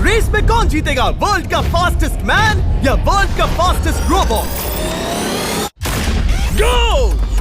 Race में कौन जीतेगा, वर्ल्ड का फास्टेस्ट मैन या वर्ल्ड का फास्टेस्ट रोबोट? गो!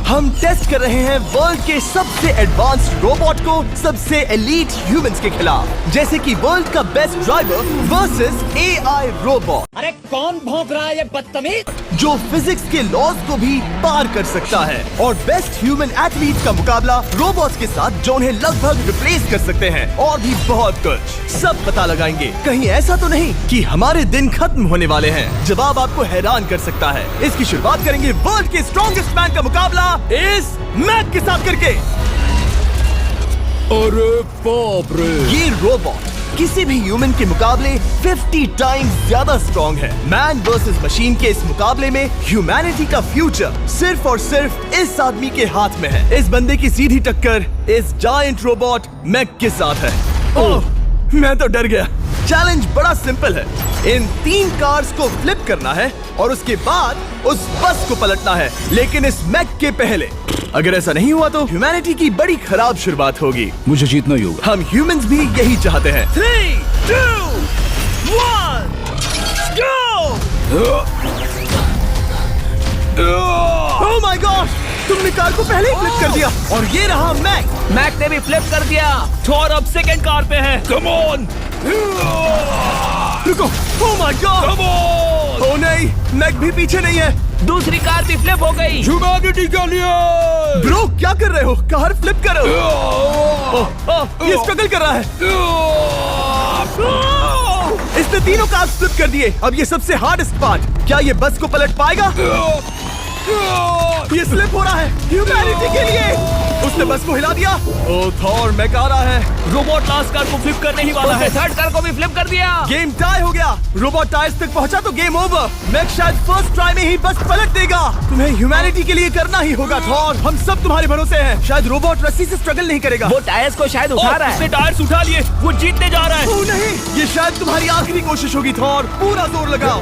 हम टेस्ट कर रहे हैं वर्ल्ड के सबसे एडवांस्ड रोबोट को सबसे एलीट ह्यूमंस के खिलाफ, जैसे कि वर्ल्ड का best driver versus AI robot. अरे कौन भौंक रहा है ये बदतमीज? जो फिजिक्स के लॉज को भी पार कर सकता है, और बेस्ट ह्यूमन एथलीट का मुकाबला रोबोट्स के साथ जो उन्हें लगभग रिप्लेस कर सकते हैं, और भी बहुत कुछ। सब पता लगाएंगे। कहीं ऐसा तो नहीं कि हमारे दिन खत्म होने वाले हैं? जवाब आपको हैरान कर सकता है। इसकी शुरुआत करेंगे वर्ल्ड के स्ट्रॉन्गेस्ट मैन का मुकाबला इस मैक के साथ करके। अरे बाप रे! ये रोबोट किसी भी ह्यूमन के मुकाबले 50 टाइम्स ज्यादा स्ट्रॉन्ग है। मैन वर्सेस मशीन के इस मुकाबले में ह्यूमैनिटी का फ्यूचर सिर्फ और सिर्फ इस आदमी के हाथ में है। इस बंदे की सीधी टक्कर इस जायंट रोबोट मैक के साथ है। ओह, मैं तो डर गया। चैलेंज बड़ा सिंपल है। इन 3 कार्स को फ्लिप करना है और उसके बाद उस बस को पलटना है, लेकिन इस मैक के पहले। अगर ऐसा नहीं हुआ तो ह्यूमैनिटी की बड़ी खराब शुरुआत होगी। मुझे जीतना ही होगा। हम ह्यूमंस भी यही चाहते हैं। 3, 2, 1, गो! Oh my God! तुमने कार को पहले ही फ्लिप कर दिया, और ये रहा मैक। मैक ने भी फ्लिप कर दिया। थॉर अब सेकंड कार पे है। Come on! रुको! Oh my God! Come on! Oh नहीं, मैक भी पीछे नहीं है। दूसरी कार भी फ्लिप हो गई। ह्यूमैनिटी के लिए! ब्रो, क्या कर रहे हो? कार फ्लिप करो। ये स्ट्रगल कर रहा है। इसने तीनों कार फ्लिप कर दिए। अब ये सबसे हार्डेस्ट पार्ट। क्या ये बस को पलट पाएगा? ये स्लिप हो रहा है ह्यूमैनिटी के लिए। उसने बस को हिला दिया। ओह थॉर, मैक आ रहा है। रोबोट लास्ट कार को फ्लिप करने ही वाला है। थर्ड कार को भी फ्लिप कर दिया। गेम टाई हो गया। रोबोट टायर्स तक पहुंचा तो गेम ओवर। मैक शायद फर्स्ट ट्राई में ही बस पलट देगा। तुम्हें ह्यूमैनिटी के लिए करना ही होगा थॉर। हम सब तुम्हारे भरोसे हैं। शायद रोबोट रस्सी से स्ट्रगल नहीं करेगा। वो टायर्स को शायद उठा रहा है। उसने टायर्स उठा लिए। वो जीतने जा रहा है। ओह नहीं, ये शायद तुम्हारी आखिरी कोशिश होगी थॉर। पूरा जोर लगाओ।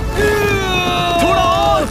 थोड़ा और।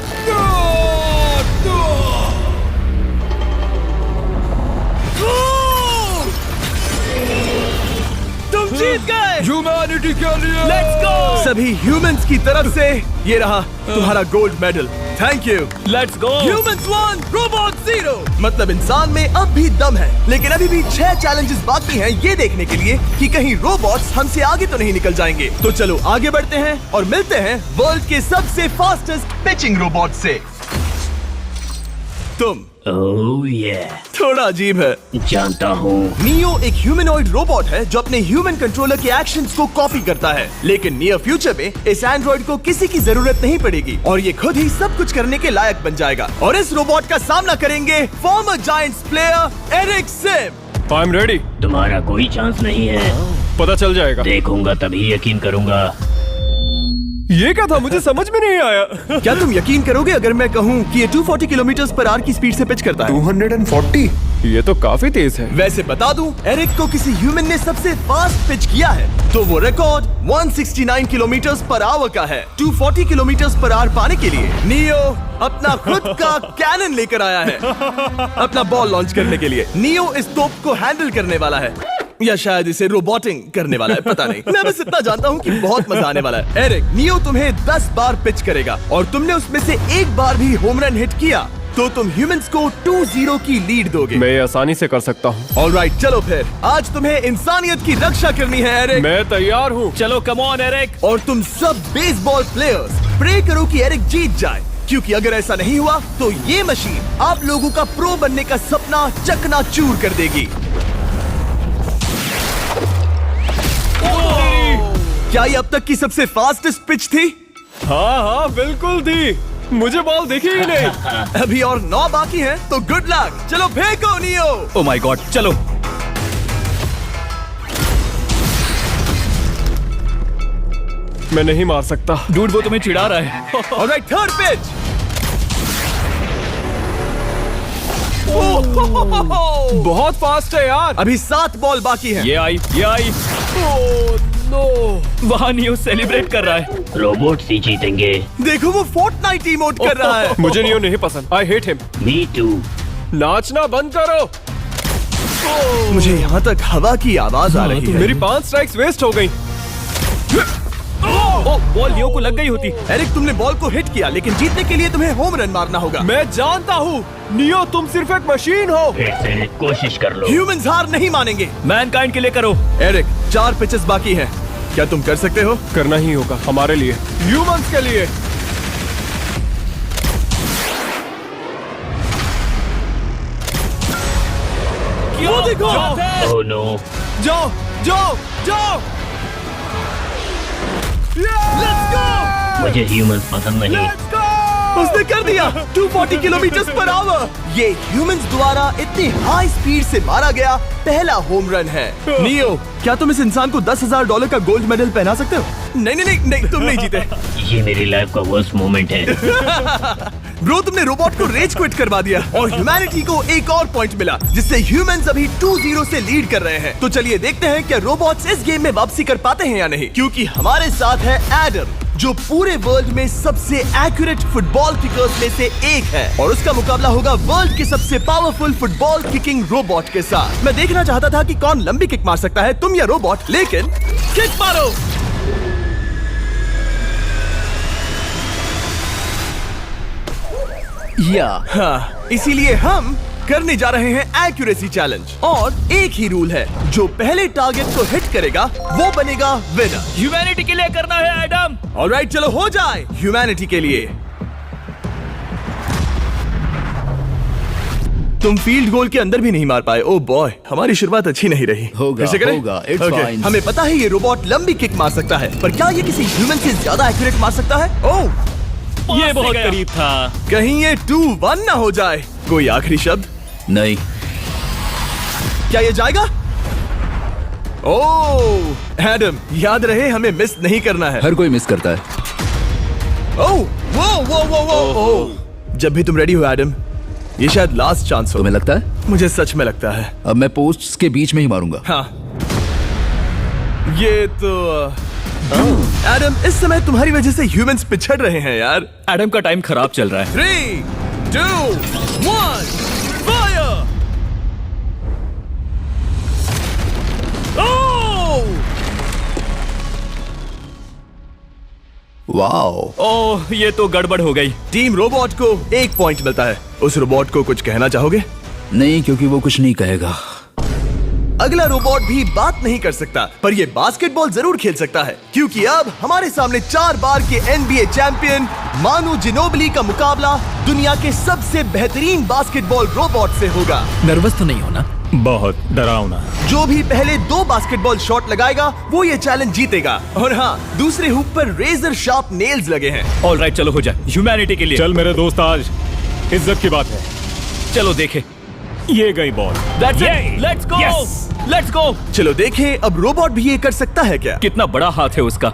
तुम जीत गए। ह्यूमैनिटी के लिए! Let's go! सभी ह्यूमंस की तरफ से ये रहा तुम्हारा gold medal. Thank you. Let's go! Humans 1, robot 0। मतलब इंसान में अब भी दम है, लेकिन अभी भी 6 चैलेंजेस बाकी हैं ये देखने के लिए कि कहीं रोबोट्स हमसे आगे तो नहीं निकल जाएंगे। तो चलो आगे बढ़ते हैं और मिलते हैं वर्ल्ड के सबसे फास्टेस्ट पिचिंग रोबोट से। तुम ओह ये थोड़ा अजीब है, जानता हूँ। नियो एक ह्यूमनॉइड रोबोट है जो अपने ह्यूमन कंट्रोलर के एक्शंस को कॉपी करता है, लेकिन नियर फ्यूचर में इस एंड्रॉइड को किसी की जरूरत नहीं पड़ेगी और ये खुद ही सब कुछ करने के लायक बन जाएगा। और इस रोबोट का सामना करेंगे former giants player Eric Sim. I am ready. तुम्हारा कोई चांस नहीं है। पता चल जाएगा। देखूंगा तभी यकीन करूंगा। ये क्या था, मुझे समझ में नहीं आया। क्या तुम यकीन करोगे अगर मैं कहूँ कि ये 240 किलोमीटर/आवर की स्पीड से पिच करता है? 240? ये तो काफी तेज है। वैसे बता दूं, एरिक को किसी ह्यूमन ने सबसे फास्ट पिच किया है तो वो रिकॉर्ड 169 किलोमीटर/आवर का है। 240 किलोमीटर/आवर पाने के लिए नियो अपना खुद का कैनन लेकर आया है अपना बॉल लॉन्च करने के लिए। नियो इस तोप को हैंडल करने वाला है, या शायद इसे रोबोटिंग करने वाला है, पता नहीं। मैं बस इतना जानता हूँ कि बहुत मजा आने वाला है। एरिक, नियो तुम्हें 10 बार पिच करेगा और तुमने उसमें से एक बार भी होम रन हिट किया तो तुम ह्यूमंस को 2-0 की लीड दोगे। मैं ये आसानी से कर सकता हूँ। ऑलराइट, चलो फिर आज तुम्हें इंसानियत की रक्षा करनी है एरिक। मैं तैयार हूँ। चलो कम ऑन एरिक। और तुम सब बेसबॉल प्लेयर्स प्रे करो कि एरिक जीत जाए, क्योंकि अगर ऐसा नहीं हुआ तो ये मशीन आप लोगों का प्रो बनने का सपना चकनाचूर कर देगी। क्या ये अब तक की सबसे फास्टेस्ट पिच थी? हाँ बिल्कुल थी। मुझे बॉल दिखी ही नहीं। अभी और 9 बाकी हैं, तो गुड लक। चलो फेंको नियो। ओह माय गॉड, चलो। मैं नहीं मार सकता। डूड, वो तुम्हें चिढ़ा रहा है। Alright, third pitch. बहुत फास्ट है यार। अभी 7 बॉल बाकी हैं। ये आई। नो, वहाँ नियो सेलिब्रेट कर रहा है। रोबोट ही जीतेंगे। देखो वो फोर्टनाइट इमोट कर रहा है। मुझे नियो नहीं पसंद। I hate him. Me too. नाचना बंद करो। मुझे यहाँ तक हवा की आवाज आ रही है। मेरी 5 स्ट्राइक्स वेस्ट हो गई। बॉल लियो को लग गई होती। एरिक, तुमने बॉल को हिट किया, लेकिन जीतने के लिए तुम्हें होम रन मारना होगा। मैं जानता हूँ नियो, तुम सिर्फ एक मशीन हो। फिर से कोशिश कर लो। ह्यूमंस हार नहीं मानेंगे। मैनकाइंड के लिए करो। एरिक, 4 पिचेस बाकी हैं। क्या तुम कर सकते हो? करना ही होगा हमारे लिए, ह्यूमंस के लिए। वो देखो। Oh no. जाओ जाओ जाओ। Let's go. मुझे ह्यूमंस पसंद नहीं। उसने कर दिया 240 किलोमीटर पर आवर। ये ह्यूमंस द्वारा इतनी हाई स्पीड से मारा गया पहला होम रन है। नियो, क्या तुम इस इंसान को $10,000 का गोल्ड मेडल पहना सकते हो? नहीं, तुम नहीं जीते। ये मेरी लाइफ का वर्स्ट मोमेंट है। ब्रो, तुमने रोबोट को रेज क्विट करवा दिया और ह्यूमैनिटी को एक और पॉइंट मिला, जिससे ह्यूमंस अभी 2-0 से लीड कर रहे हैं। तो चलिए देखते हैं क्या रोबोट्स इस गेम में वापसी कर पाते हैं या नहीं, क्योंकि हमारे साथ है एडम, जो पूरे वर्ल्ड में सबसे एक्यूरेट फुटबॉल किकर्स में से एक है, और उसका मुकाबला होगा वर्ल्ड के सबसे पावरफुल फुटबॉल किकिंग रोबोट के साथ। मैं देखना चाहता था कि कौन लंबी किक मार सकता है, तुम या रोबोट, लेकिन किक मारो। हाँ, इसीलिए हम करने जा रहे हैं एक्यूरेसी चैलेंज, और एक ही रूल है, जो पहले टारगेट को हिट करेगा वो बनेगा विनर। ह्यूमैनिटी के लिए करना है एडम। ऑलराइट, चलो हो जाए ह्यूमैनिटी के लिए। तुम फील्ड गोल के अंदर भी नहीं मार पाए। ओ बॉय, हमारी शुरुआत अच्छी नहीं रही। होगा, फिर से करें? होगा, it's Okay, fine. हमें पता है ये रोबोट लंबी किक मार सकता है, पर क्या ये किसी ह्यूमन से ज्यादा एक्यूरेट मार सकता है? ओह, ये बहुत करीब था। कहीं ये 2-1 ना हो जाए। कोई आखिरी शब्द? नहीं। क्या ये जाएगा? ओह एडम, याद रहे हमें मिस नहीं करना है। हर कोई मिस करता है। ओह, वो। जब भी तुम रेडी हो एडम, ये शायद लास्ट चांस हो। तुम्हें लगता है? मुझे सच में लगता है। अब मैं पोस्ट्स के बीच में ही मारूंगा। हाँ, ये तो एडम, इस समय तुम्हारी वजह से ह्यूमंस पिछड़ रहे हैं यार। एडम का टाइम खराब चल रहा है। 3, 2, 1, फायर! वाओ। ओह, ये तो गड़बड़ हो गई। टीम रोबोट को 1 पॉइंट मिलता है। उस रोबोट को कुछ कहना चाहोगे? नहीं, क्योंकि वो कुछ नहीं कहेगा। अगला रोबोट भी बात नहीं कर सकता, पर ये बास्केटबॉल जरूर खेल सकता है, क्योंकि अब हमारे सामने 4 बार के NBA चैंपियन मानू जिनोबिली का मुकाबला दुनिया के सबसे बेहतरीन बास्केटबॉल रोबोट से होगा। नर्वस तो नहीं होना? बहुत डरावना। जो भी पहले 2 बास्केटबॉल शॉट लगाएगा वो ये चैलेंज जीतेगा। और हाँ, दूसरे हुक पर रेजर शार्प नेल्स लगे हैं। ऑलराइट, चलो हो जाए ह्यूमैनिटी के लिए। चल मेरे दोस्त, आज इज्जत की बात है। चलो देखे। ये गई ball. That's it. Let's go. Yes. Let's go. चलो देखें अब रोबोट भी ये कर सकता है क्या? कितना बड़ा हाथ है उसका।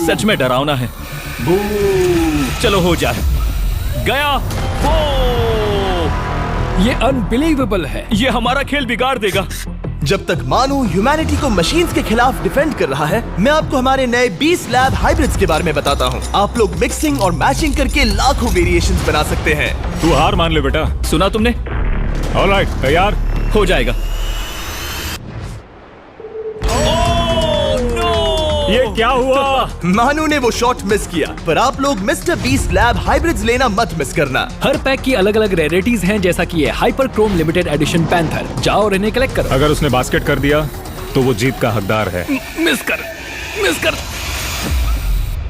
सच में डरावना है। चलो हो जाए। गया। ये अनबिलीवेबल है। ये हमारा खेल बिगाड़ देगा। जब तक मानू ह्यूमैनिटी को मशीन्स के खिलाफ डिफेंड कर रहा है, मैं आपको हमारे नए 20 लैब हाइब्रिड्स के बारे में बताता हूँ। आप लोग मिक्सिंग और मैचिंग करके लाखों वेरिएशंस बना सकते हैं। तू हार मान ले बेटा। सुना तुमने? ऑलराइट, तैयार? हो जाएगा। ये क्या हुआ? मानू ने वो शॉट मिस किया, पर आप लोग मिस्टर 20 लैब हाइब्रिड्स लेना मत मिस करना। हर पैक की अलग अलग रेयरिटीज हैं, जैसा कि ये hyper Chrome limited edition panther. जाओ और इन्हें कलेक्ट करो। अगर उसने बास्केट कर दिया तो वो जीत का हकदार है। मिस कर।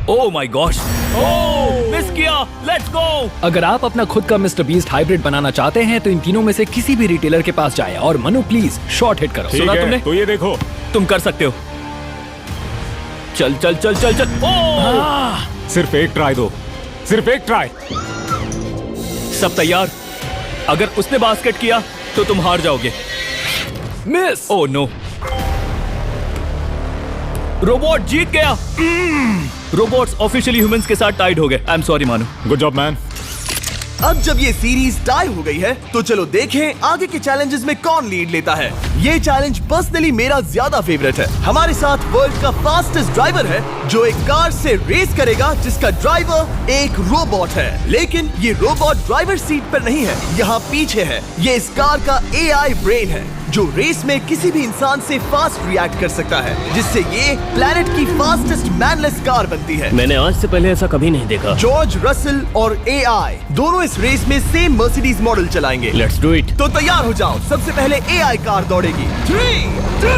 Oh my gosh. Oh, miss किया। Let's go. अगर आप अपना खुद का मिस्टर बीस्ट हाइब्रिड बनाना चाहते हैं तो इन तीनों में से किसी भी रिटेलर के पास जाए और मनु प्लीज शॉट हिट करो। ठीक सुना है, तुमने? तो ये देखो। तुम कर सकते हो। चल। ओह! सिर्फ एक ट्राई दो, सिर्फ एक ट्राई। सब तैयार? अगर उसने बास्केट किया तो तुम हार जाओगे। मिस। ओह नो, रोबोट जीत गया। रोबोट्स ऑफिशियली ह्यूमंस के साथ टाइड हो गए। आई एम सॉरी मानू। Good job man. अब जब ये सीरीज टाई हो गई है, तो चलो देखें आगे के चैलेंजेस में कौन लीड लेता है। ये चैलेंज पर्सनली मेरा ज्यादा फेवरेट है। हमारे साथ वर्ल्ड का फास्टेस्ट ड्राइवर है, जो एक कार से रेस करेगा जिसका ड्राइवर एक रोबोट है। लेकिन ये रोबोट ड्राइवर सीट पर नहीं है, यहाँ पीछे है। ये इस कार का AI ब्रेन है, जो रेस में किसी भी इंसान से फास्ट रिएक्ट कर सकता है, जिससे ये प्लेनेट की फास्टेस्ट मैनलेस कार बनती है। मैंने आज से पहले ऐसा कभी नहीं देखा। जॉर्ज रसल और AI दोनों इस रेस में सेम मर्सिडीज मॉडल चलाएंगे। Let's do it. तो तैयार हो जाओ, सबसे पहले AI कार दौड़ेगी। 3, 2,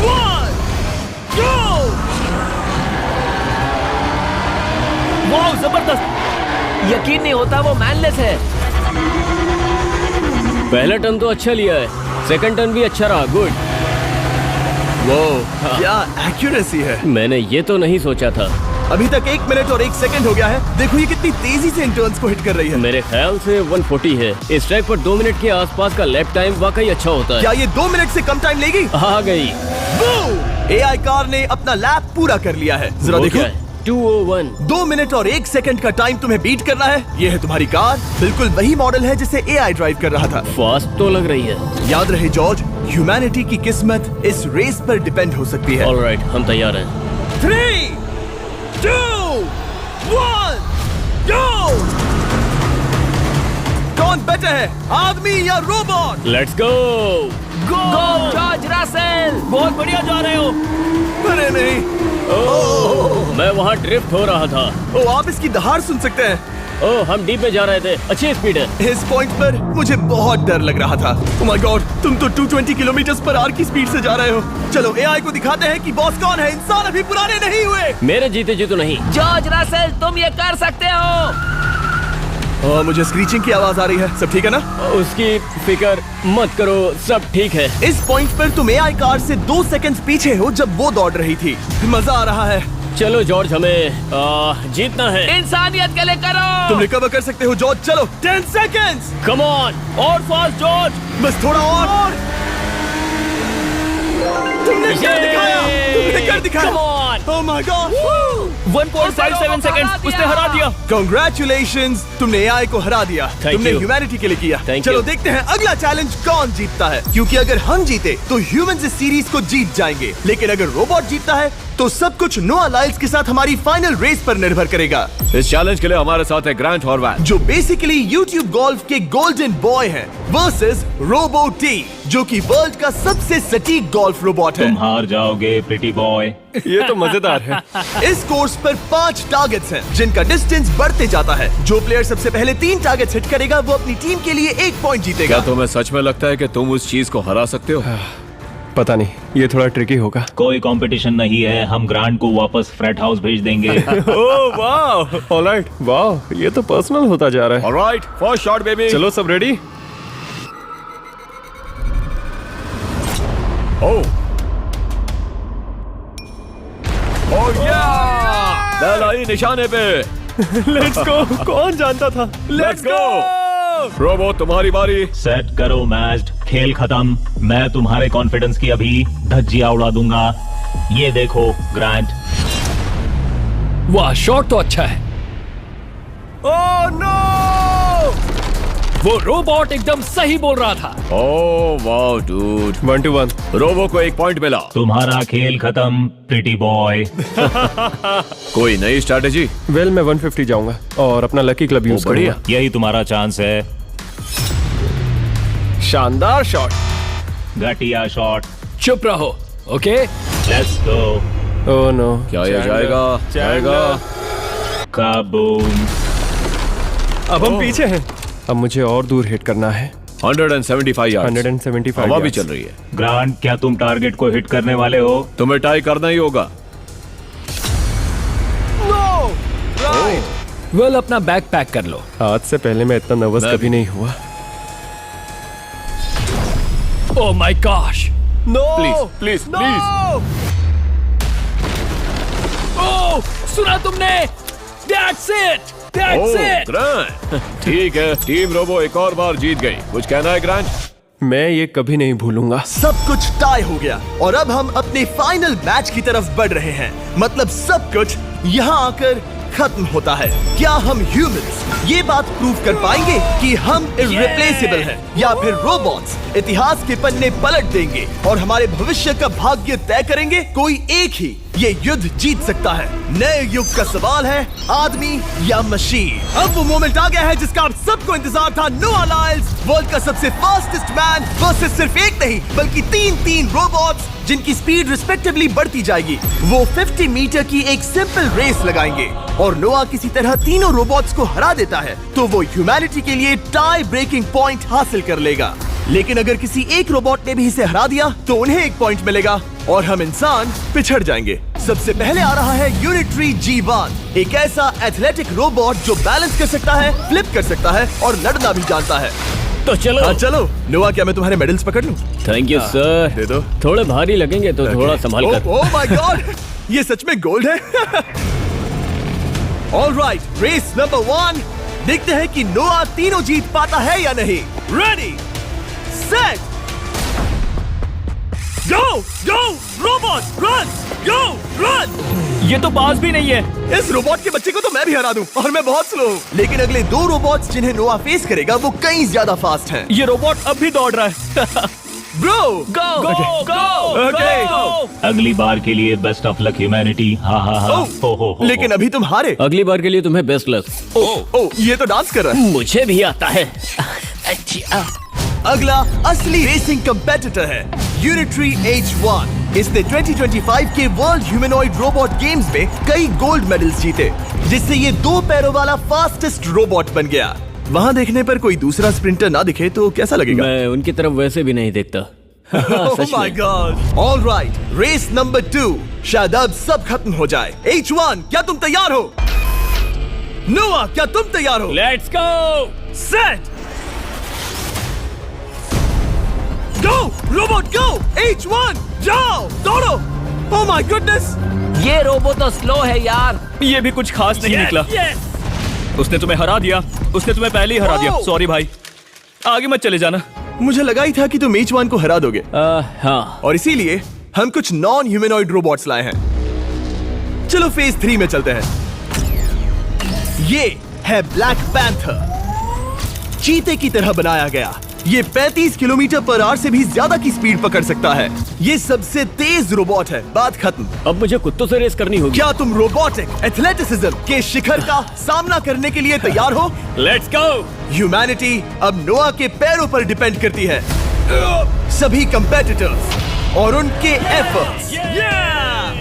1, go! वाह, जबरदस्त। यकीन नहीं होता वो मैनलेस है। पहला टर्न तो अच्छा लिया है, सेकंड टर्न भी अच्छा रहा। गुड। वो क्या एक्यूरेसी है। मैंने ये तो नहीं सोचा था। अभी तक 1 मिनट और 1 सेकंड हो गया है। देखो ये कितनी तेजी से इन टर्न्स को हिट कर रही है। मेरे ख्याल से 140 है। इस ट्रैक पर 2 मिनट के आसपास का लैप टाइम वाकई अच्छा होता है। क्या ये 2 मिनट से कम टाइम लेगी? आ गई। AI कार ने अपना लैप पूरा कर लिया है। जरा वो देखो, क्या है? 201। 2 मिनट और 1 सेकंड का टाइम तुम्हें बीट करना है। ये है तुम्हारी कार, बिल्कुल वही मॉडल है जिसे AI ड्राइव कर रहा था। फास्ट तो लग रही है। याद रहे जॉर्ज, ह्यूमैनिटी की किस्मत इस रेस पर डिपेंड हो सकती है। ऑलराइट, हम तैयार हैं। 3, 2, 1, go! कौन बेटर है, आदमी या robot? Let's go. Go George Russell, बहुत बढ़िया जा रहे हो। अरे नहीं, मैं वहाँ ड्रिफ्ट हो रहा था। ओ आप इसकी दहाड़ सुन सकते हैं। ओह, हम डीप में जा रहे थे। अच्छी स्पीड है। इस पॉइंट पर मुझे बहुत डर लग रहा था। ओह माय गॉड, तुम तो 220 किलोमीटर पर आवर की स्पीड से जा रहे हो। चलो AI को दिखाते हैं कि बॉस कौन है। इंसान अभी पुराने नहीं हुए। मेरे जीते जी तो नहीं। जॉर्ज रसल, तुम ये कर सकते हो। मुझे स्क्रीचिंग की आवाज आ रही है। सब ठीक है ना? उसकी फिक्र मत करो, सब ठीक है। इस पॉइंट पर तुम AI कार से 2 सेकंड्स पीछे हो जब वो दौड़ रही थी। मजा आ रहा है। चलो जॉर्ज, हमें जीतना है। इंसानियत के लिए करो। तुम रिकवर कर सकते हो जॉर्ज। चलो 10 सेकंड्स। Come on. और फास्ट जॉर्ज। बस थोड़ा और। तुमने कर दिखाया। तुमने कर दिखाया। Come on. Oh my God. 1.57 seconds, उसने हरा दिया। Congratulations, तुमने AI को हरा दिया। Thank तुमने you. ह्यूमैनिटी के लिए किया। Thank चलो you. देखते हैं अगला चैलेंज कौन जीतता है, क्योंकि अगर हम जीते तो ह्यूमंस इस सीरीज को जीत जाएंगे, लेकिन अगर रोबोट जीतता है तो सब कुछ नोआ लाइल्स के साथ हमारी फाइनल रेस पर निर्भर करेगा। इस चैलेंज के लिए हमारे साथ है ग्रांट हॉर्वैट, जो बेसिकली YouTube गोल्फ के गोल्डन बॉय हैं, वर्सेस रोबो टी, जो कि वर्ल्ड का सबसे सटीक गोल्फ रोबोट है। तुम हार जाओगे प्रिटी बॉय। ये तो मजेदार है। इस कोर्स पर 5 टारगेट्स हैं, जिनका डिस्टेंस बढ़ते जाता है। जो प्लेयर सबसे पहले 3 टारगेट्स हिट करेगा वो अपनी टीम के लिए 1 पॉइंट जीतेगा। क्या तुम्हें सच में लगता है कि तुम उस चीज को हरा सकते हो? पता नहीं, ये थोड़ा ट्रिकी होगा। कोई कंपटीशन नहीं है, हम ग्रांट को वापस फ्रेट हाउस भेज देंगे। ओह वाह, ऑलराइट, वाह, ये तो पर्सनल होता जा रहा है। Alright, first shot baby. चलो सब रेडी? ओह या! बैल आई निशाने पे। Let's go. कौन जानता था? Let's go. रोबो, तुम्हारी बारी। सेट करो मैच, खेल खत्म। मैं तुम्हारे कॉन्फिडेंस की अभी धज्जियां उड़ा दूंगा। ये देखो ग्रांट। वाह, शॉट तो अच्छा है। Oh no! वो रोबोट एकदम सही बोल रहा था। Oh wow dude. 1 to 1। Robo को 1 पॉइंट मिला। तुम्हारा खेल खत्म प्रिटी बॉय। कोई नई स्ट्रैटेजी? वेल, मैं 150 जाऊंगा और अपना लकी क्लब यूज बढ़िया। करूंगा। यही तुम्हारा चांस है। शानदार शॉट। घटिया शॉट। चुप रहो, okay? Let's go. Oh no. क्या ये जाएगा? जाएगा। काबूम। अब हम पीछे हैं। अब मुझे और दूर हिट करना है। 175 यार्ड्स। 175 हवा भी yards। चल रही है। ग्रांट, क्या तुम टारगेट को हिट करने वाले हो? तुम्हें टाई करना ही होगा। वेल, अपना बैग पैक कर लो। आज से पहले मैं इतना नर्वस मैं कभी भी। नहीं हुआ। Oh my gosh. No! Please please please. Oh, सुना तुमने? That's it, that's oh it. Grant, ठीक है, टीम रोबो एक और बार जीत गई। कुछ कहना है ग्रांट? मैं ये कभी नहीं भूलूंगा। सब कुछ टाई हो गया और अब हम अपने फाइनल मैच की तरफ बढ़ रहे हैं। मतलब सब कुछ यहाँ आकर खत्म होता है। क्या हम ह्यूमंस ये बात प्रूव कर पाएंगे कि हम इररिप्लेसेबल हैं, या फिर रोबोट्स इतिहास के पन्ने पलट देंगे और हमारे भविष्य का भाग्य तय करेंगे? कोई एक ही ये युद्ध जीत सकता है। नए युग का सवाल है आदमी या मशीन। अब वो मोमेंट आ गया है जिसका आप सबको इंतजार था। नोआ लाइल्स वर्ल्ड का सबसे फास्टेस्ट मैन वर्सेस सिर्फ एक नहीं बल्कि तीन रोबोट्स जिनकी स्पीड रिस्पेक्टिवली बढ़ती जाएगी। वो 50 मीटर की एक सिंपल रेस लगाएंगे और नोआ किसी तरह तीनों रोबोट्स को हरा देता है तो वो ह्यूमैनिटी के लिए टाई ब्रेकिंग पॉइंट हासिल कर लेगा। लेकिन अगर किसी एक रोबोट ने भी इसे हरा दिया तो उन्हें एक पॉइंट मिलेगा और हम इंसान पिछड़ जाएंगे। सबसे पहले आ रहा है यूनिट्री G1, एक ऐसा एथलेटिक रोबोट जो बैलेंस कर सकता है, फ्लिप कर सकता है और लड़ना भी जानता है। तो चलो। हाँ चलो। नोआ, क्या मैं तुम्हारे मेडल्स पकड़ लूं? Thank you sir. दे दो। थोड़े भारी लगेंगे तो थोड़ा संभाल कर। ओह माय गॉड, ये सच में गोल्ड है। Alright, race number 1। देखते हैं कि नोआ तीनों जीत पाता है या नहीं। रेडी, सेट, गो गो रोबोट, रन, गो रन। ये तो पास भी नहीं है। इस रोबोट के बच्चे को तो मैं भी हरा दूं और मैं बहुत स्लो हूं। लेकिन अगले 2 रोबोट्स जिन्हें नोआ फेस करेगा वो कहीं ज्यादा फास्ट हैं। ये रोबोट अब भी दौड़ रहा है। ब्रो, गो गो गो Okay. अगली बार के लिए बेस्ट ऑफ लक ह्यूमैनिटी। हाँ हाँ हाँ। हो। लेकिन अभी तुम हारे। अगली बार के लिए तुम्हें बेस्ट लक। ओ, ये तो डांस कर रहा है। मुझे भी आता है। अगला असली रेसिंग कंपेटिटर है यूनिट्री H1। इसने 2025 के वर्ल्ड ह्यूमनॉइड रोबोट गेम्स में कई गोल्ड मेडल्स जीते, जिससे ये 2 पैरों वाला फास्टेस्ट रोबोट बन गया। वहाँ देखने पर कोई दूसरा स्प्रिंटर ना दिखे तो कैसा लगेगा? मैं उनकी तरफ वैसे भी नहीं देखता। Oh my God! All right, race number 2। शायद अब सब खत्म हो जाए। H1, क्या तुम तैयार हो? नोआ, क्या तुम तैयार हो? Let's go. Set, go robot go. H1, जाओ, दौड़ो। Oh my goodness! ये रोबोट तो स्लो है यार। ये भी कुछ खास नहीं निकला। उसने तुम्हें हरा दिया। उसने तुम्हें पहले ही हरा दिया। Oh! सॉरी भाई, आगे मत चले जाना। मुझे लगा ही था कि तुम H1 को हरा दोगे हाँ। और इसीलिए हम कुछ नॉन ह्यूमनॉइड रोबोट्स लाए हैं। चलो फेज 3 में चलते हैं। ये है ब्लैक पैंथर, चीते की तरह बनाया गया। ये 35 किलोमीटर पर आवर से भी ज्यादा की स्पीड पकड़ सकता है। ये सबसे तेज रोबोट है। बात खत्म। अब मुझे कुत्तों से रेस करनी होगी। क्या तुम रोबोटिक एथलेटिसिज्म के शिखर का सामना करने के लिए तैयार हो? Let's go. ह्यूमैनिटी अब नोआ के पैरों पर डिपेंड करती है। सभी कंपेटिटर्स और उनके एफर्ट्स,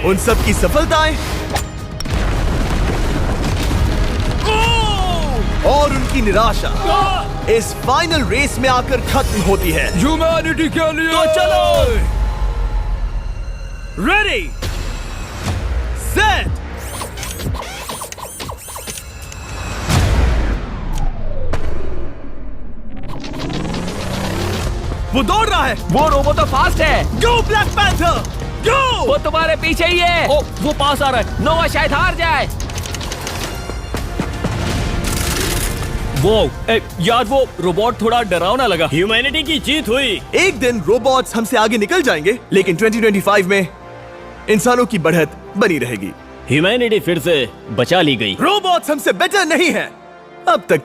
उन सब की सफलताएं और उनकी निराशा इस फाइनल रेस में आकर खत्म होती है। ह्यूमैनिटी के लिए। तो चलो, रेडी, सेट, वो दौड़ रहा है। वो रोबोट तो फास्ट है। गो ब्लैक पैंथर, गो। वो तुम्हारे पीछे ही है। ओ, वो पास आ रहा है। नोआ शायद हार जाए। वो यार, वो रोबोट थोड़ा डरावना लगा। ह्यूमैनिटी की जीत हुई। एक दिन रोबोट्स हमसे आगे निकल जाएंगे, लेकिन 2025 में इंसानों की बढ़त बनी रहेगी। ह्यूमैनिटी फिर से बचा ली गई। रोबोट्स हमसे बेटर नहीं है अब तक।